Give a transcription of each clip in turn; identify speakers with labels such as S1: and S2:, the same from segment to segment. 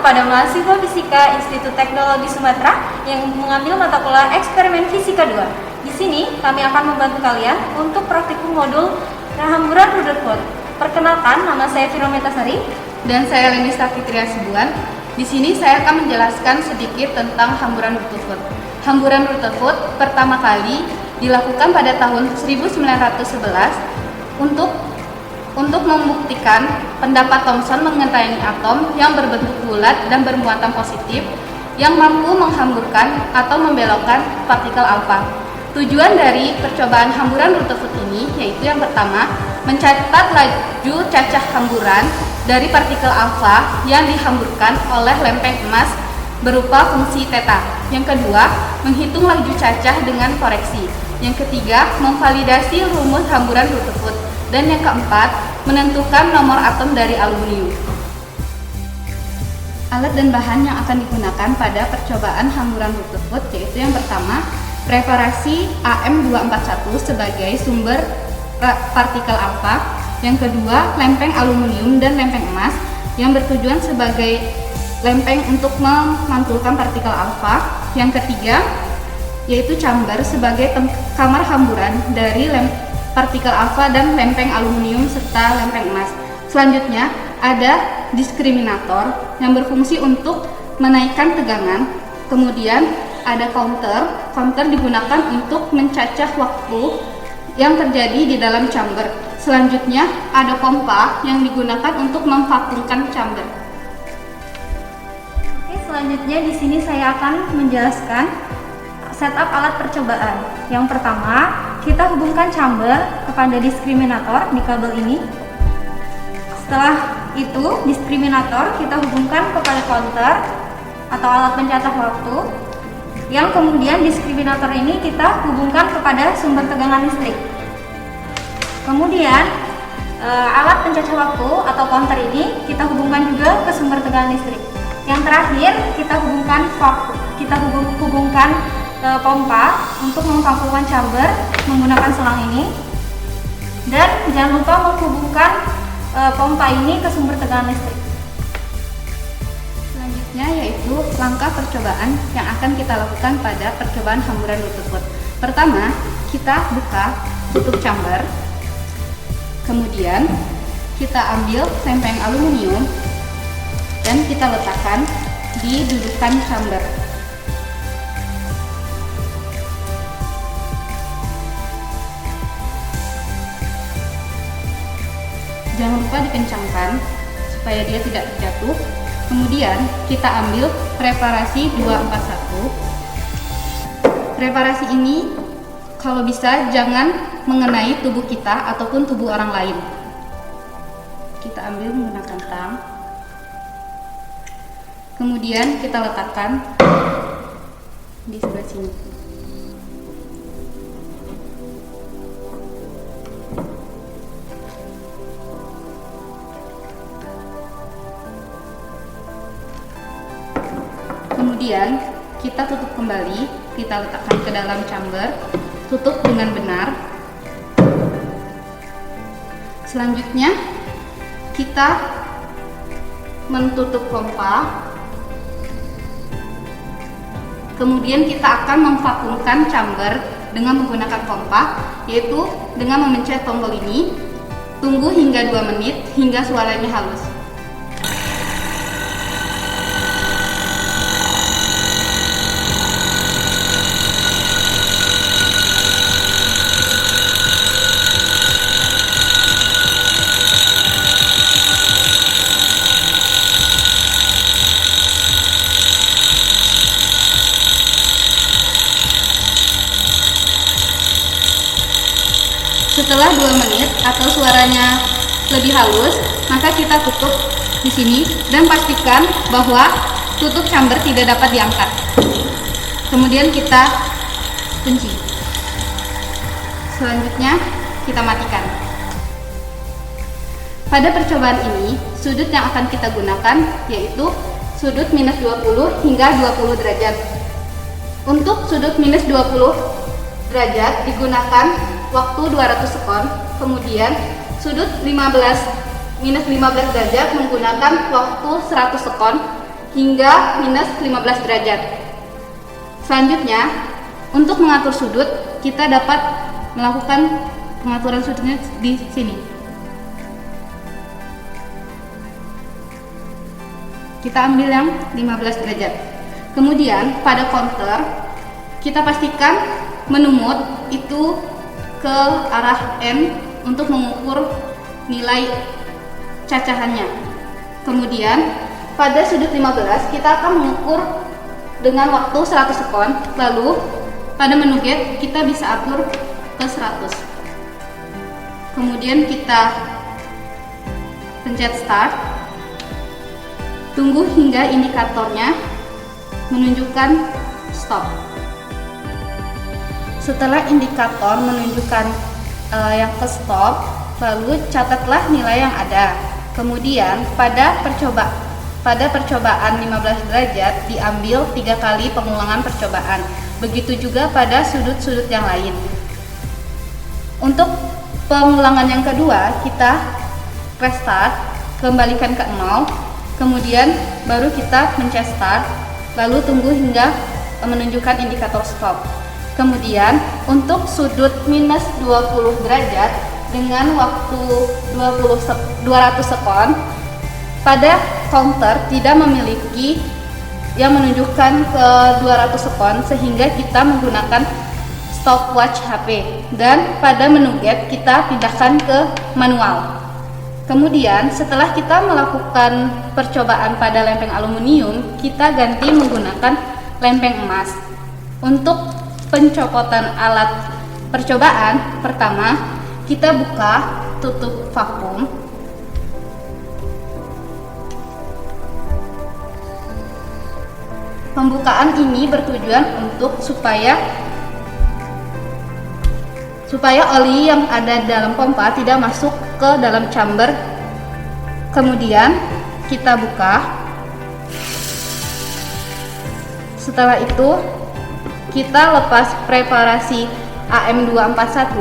S1: kepada mahasiswa Fisika Institut Teknologi Sumatera yang mengambil mata kuliah Eksperimen Fisika 2. Di sini kami akan membantu kalian untuk praktikum modul hamburan Rutherford. Perkenalkan, nama saya Firometa Sari
S2: dan saya Lenista Fitria Sibuan. Di sini saya akan menjelaskan sedikit tentang hamburan Rutherford. Hamburan Rutherford pertama kali dilakukan pada tahun 1911 untuk membuktikan pendapat Thomson mengenai atom yang berbentuk bulat dan bermuatan positif yang mampu menghamburkan atau membelokkan partikel alfa. Tujuan dari percobaan hamburan Rutherford ini yaitu yang pertama, mencatat laju cacah hamburan dari partikel alfa yang dihamburkan oleh lempeng emas berupa fungsi theta. Yang kedua, menghitung laju cacah dengan koreksi. Yang ketiga, memvalidasi rumus hamburan Rutherford. Dan yang keempat, menentukan nomor atom dari aluminium. Alat dan bahan yang akan digunakan pada percobaan hamburan Rutherford yaitu yang pertama, preparasi AM241 sebagai sumber partikel alfa. Yang kedua, lempeng aluminium dan lempeng emas yang bertujuan sebagai lempeng untuk memantulkan partikel alfa. Yang ketiga, yaitu chamber sebagai kamar hamburan dari partikel alfa dan lempeng aluminium serta lempeng emas. Selanjutnya ada diskriminator yang berfungsi untuk menaikkan tegangan. Kemudian ada counter digunakan untuk mencacah waktu yang terjadi di dalam chamber. Selanjutnya ada pompa yang digunakan untuk memvakumkan chamber.
S1: Oke, selanjutnya di sini saya akan menjelaskan setup alat percobaan. Yang pertama, kita hubungkan chamber kepada diskriminator di kabel ini. Setelah itu, diskriminator kita hubungkan kepada counter atau alat pencatat waktu. Yang kemudian diskriminator ini kita hubungkan kepada sumber tegangan listrik. Kemudian alat pencacah waktu atau counter ini kita hubungkan juga ke sumber tegangan listrik. Yang terakhir kita hubungkan pompa untuk memvakumkan chamber menggunakan selang ini. Dan jangan lupa menghubungkan pompa ini ke sumber tegangan listrik.
S2: Selanjutnya yaitu langkah percobaan yang akan kita lakukan pada percobaan hamburan Rutherford. Pertama, kita buka tutup chamber. Kemudian kita ambil lempeng aluminium dan kita letakkan di dudukan chamber. Jangan lupa dikencangkan supaya dia tidak terjatuh. Kemudian kita ambil preparasi 241. Preparasi ini kalau bisa jangan mengenai tubuh kita ataupun tubuh orang lain. Kita ambil menggunakan tang. Kemudian kita letakkan di sebelah sini. Kemudian kita tutup kembali, kita letakkan ke dalam chamber, tutup dengan benar. Selanjutnya kita menutup pompa. Kemudian kita akan memvakumkan chamber dengan menggunakan pompa, yaitu dengan memencet tombol ini. Tunggu hingga 2 menit hingga suaranya halus. Setelah 2 menit atau suaranya lebih halus, maka kita tutup di sini dan pastikan bahwa tutup chamber tidak dapat diangkat. Kemudian kita kunci. Selanjutnya kita matikan. Pada percobaan ini, sudut yang akan kita gunakan yaitu sudut minus 20 hingga 20 derajat. Untuk sudut minus 20 derajat digunakan waktu 200 sekon, kemudian sudut minus 15 derajat menggunakan waktu 100 sekon, hingga minus 15 derajat. Selanjutnya, untuk mengatur sudut, kita dapat melakukan pengaturan sudutnya di sini. Kita ambil yang 15 derajat. Kemudian pada counter, kita pastikan menumut itu ke arah N untuk mengukur nilai cacahannya. Kemudian pada sudut 15 kita akan mengukur dengan waktu 100 sekon. Lalu pada menu get kita bisa atur ke 100. Kemudian kita pencet start. Tunggu hingga indikatornya menunjukkan stop. Setelah indikator menunjukkan yang ke stop, lalu catatlah nilai yang ada. Kemudian pada percobaan 15 derajat diambil 3 kali pengulangan percobaan. Begitu juga pada sudut-sudut yang lain. Untuk pengulangan yang kedua, kita restart, kembalikan ke 0, kemudian baru kita mencet start, lalu tunggu hingga menunjukkan indikator stop. Kemudian untuk sudut minus 20 derajat dengan waktu 200 sekon, pada counter tidak memiliki yang menunjukkan ke 200 sekon, sehingga kita menggunakan stopwatch HP, dan pada menu get kita pindahkan ke manual. Kemudian setelah kita melakukan percobaan pada lempeng aluminium, kita ganti menggunakan lempeng emas. Untuk pencopotan alat percobaan, pertama kita buka tutup vakum. Pembukaan ini bertujuan untuk supaya oli yang ada dalam pompa tidak masuk ke dalam chamber. Kemudian kita buka. Setelah itu kita lepas preparasi AM241,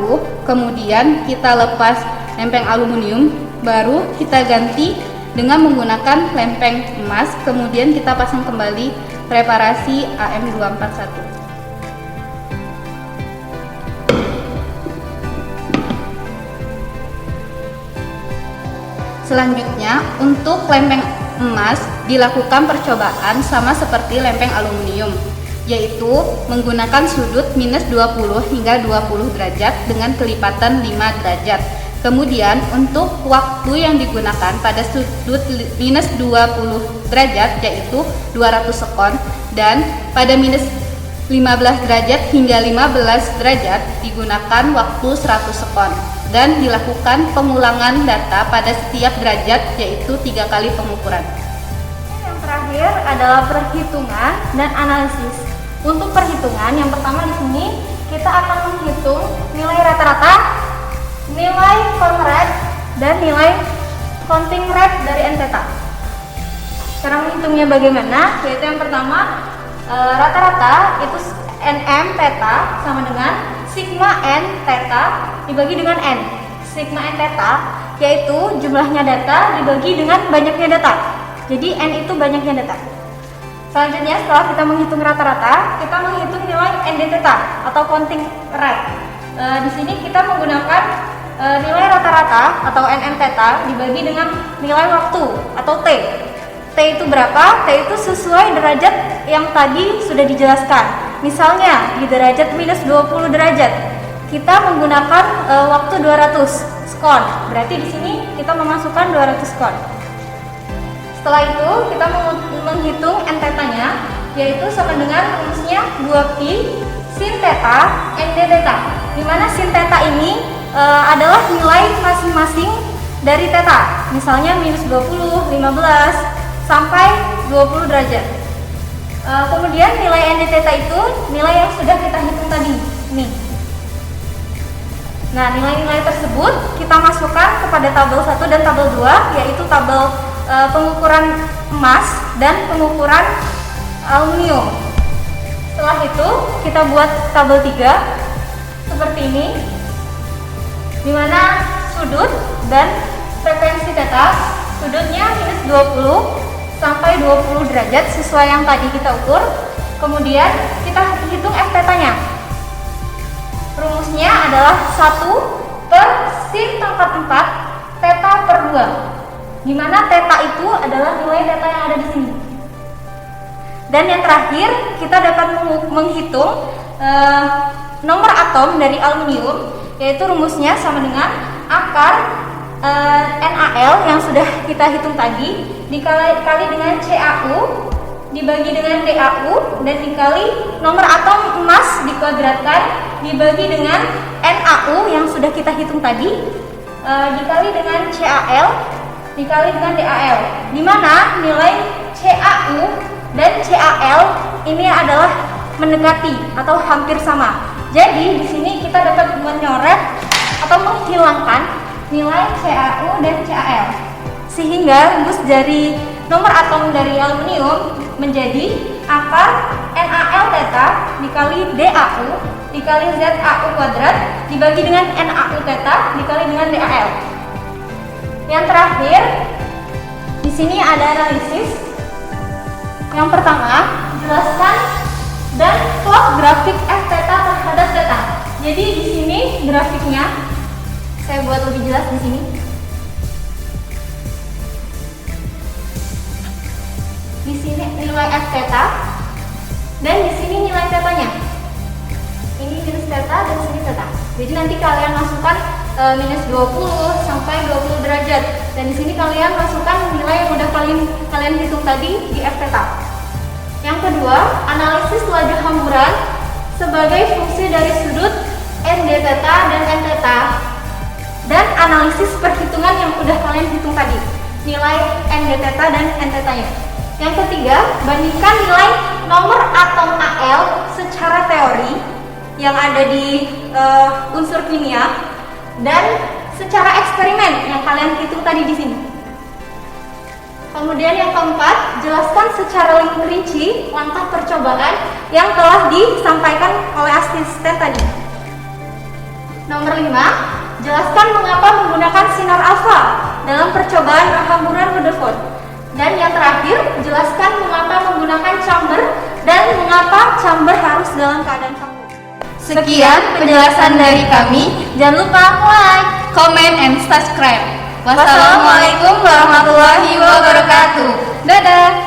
S2: kemudian kita lepas lempeng aluminium, baru kita ganti dengan menggunakan lempeng emas, kemudian kita pasang kembali preparasi AM241. Selanjutnya, untuk lempeng emas dilakukan percobaan sama seperti lempeng aluminium, yaitu menggunakan sudut minus 20 hingga 20 derajat dengan kelipatan 5 derajat. Kemudian untuk waktu yang digunakan pada sudut minus 20 derajat yaitu 200 sekon, dan pada minus 15 derajat hingga 15 derajat digunakan waktu 100 sekon, dan dilakukan pengulangan data pada setiap derajat yaitu 3 kali pengukuran.
S1: Yang terakhir adalah perhitungan dan analisis. Untuk perhitungan, yang pertama di sini kita akan menghitung nilai rata-rata, nilai con rate, dan nilai counting rate dari n theta. Cara menghitungnya bagaimana? Yaitu yang pertama, rata-rata itu nm theta sama dengan sigma n theta dibagi dengan n. Sigma n theta yaitu jumlahnya data dibagi dengan banyaknya data. Jadi n itu banyaknya data. Selanjutnya, setelah kita menghitung rata-rata, kita menghitung nilai nd theta atau counting rate. Di sini kita menggunakan nilai rata-rata atau nm theta dibagi dengan nilai waktu atau t. T itu berapa? T itu sesuai derajat yang tadi sudah dijelaskan. Misalnya di derajat minus 20 derajat, kita menggunakan waktu 200 sekon. Berarti di sini kita memasukkan 200 sekon. Setelah itu kita menghitung n theta-nya, yaitu sama dengan rumusnya 2pi sin theta nd theta, di mana sin theta ini adalah nilai masing-masing dari theta. Misalnya minus 20, 15 sampai 20 derajat. Kemudian nilai nd theta itu nilai yang sudah kita hitung tadi. Nih. Nah, nilai-nilai tersebut kita masukkan kepada tabel 1 dan tabel 2, yaitu tabel pengukuran emas dan pengukuran aluminium. Setelah itu kita buat tabel 3 seperti ini, di mana sudut dan frekuensi theta. Sudutnya minus 20, sampai 20 derajat sesuai yang tadi kita ukur. Kemudian kita hitung F theta-nya. Rumusnya adalah 1 per sin pangkat 4 theta per 2, di mana theta itu adalah nilai theta yang ada di sini. Dan yang terakhir, kita dapat menghitung nomor atom dari aluminium, yaitu rumusnya sama dengan akar NaL yang sudah kita hitung tadi dikali dengan CaU dibagi dengan DaU dan dikali nomor atom emas dikuadratkan dibagi dengan NaU yang sudah kita hitung tadi dikali dengan Cal dikali dengan DaL, di mana nilai CaU dan Cal ini adalah mendekati atau hampir sama. Jadi di sini kita dapat menyoret atau menghilangkan nilai CaU dan Cal, sehingga rumus dari nomor atom dari aluminium menjadi akar NaL theta dikali DaU dikali ZaU kuadrat dibagi dengan NaU theta dikali dengan DaL. Yang terakhir, di sini ada analisis. Yang pertama, jelaskan dan plot grafik F theta terhadap theta. Jadi di sini grafiknya saya buat lebih jelas di sini. Di sini nilai F theta dan di sini nilai theta-nya. Ini minus theta dan sini theta. Jadi nanti kalian masukkan minus 20 sampai 20 derajat. Dan di sini kalian masukkan nilai yang udah kalian hitung tadi di F theta. Yang kedua, analisis laju hamburan sebagai fungsi dari sudut ND theta dan N theta. Dan analisis perhitungan yang udah kalian hitung tadi, nilai ND theta dan N theta-nya. Yang ketiga, bandingkan nilai nomor atom Al secara teori yang ada di unsur kimia dan secara eksperimen yang kalian hitung tadi di sini. Kemudian yang keempat, jelaskan secara rinci langkah percobaan yang telah disampaikan oleh asisten tadi. Nomor 5, jelaskan mengapa menggunakan sinar alfa dalam percobaan hamburan Rutherford. Dan yang terakhir, jelaskan mengapa menggunakan chamber dan mengapa chamber harus dalam keadaan vakum.
S2: Sekian penjelasan dari kami.
S1: Jangan lupa like,
S2: Comment and subscribe.
S1: Wassalamualaikum warahmatullahi wabarakatuh.
S2: Dadah.